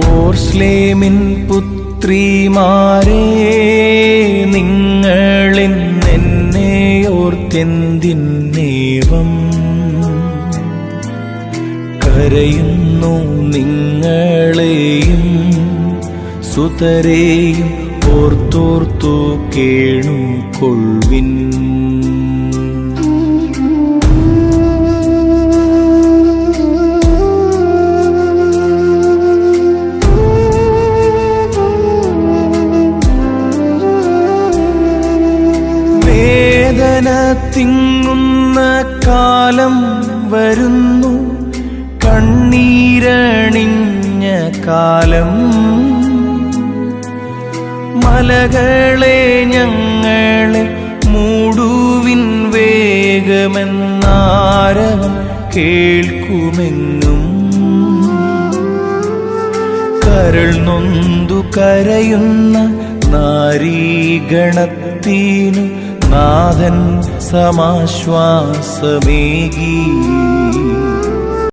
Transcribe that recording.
ഓർശ്ലേമിൻ പുത്രിമാരേ, നിങ്ങളിന്നെന്നെ ഓർത്തെന്തിന്നേവം കരയുന്നു? നിങ്ങളെയും സുതരെയും ഓർത്തോർത്തു കേണുകൊള്ളുവിൻ. വേദന തിങ്ങുന്ന കാലം വരുന്നു, കണ്ണീരണിഞ്ഞ കാലം. മലകളെ ഞങ്ങളെ മൂടുവിൻ, വേഗമെന്നാരവം കേൾക്കുമെന്നും. കരൾ നൊന്തു കരയുന്ന നാരീഗണത്തിനു നാഥൻ സമാശ്വാസമേകി.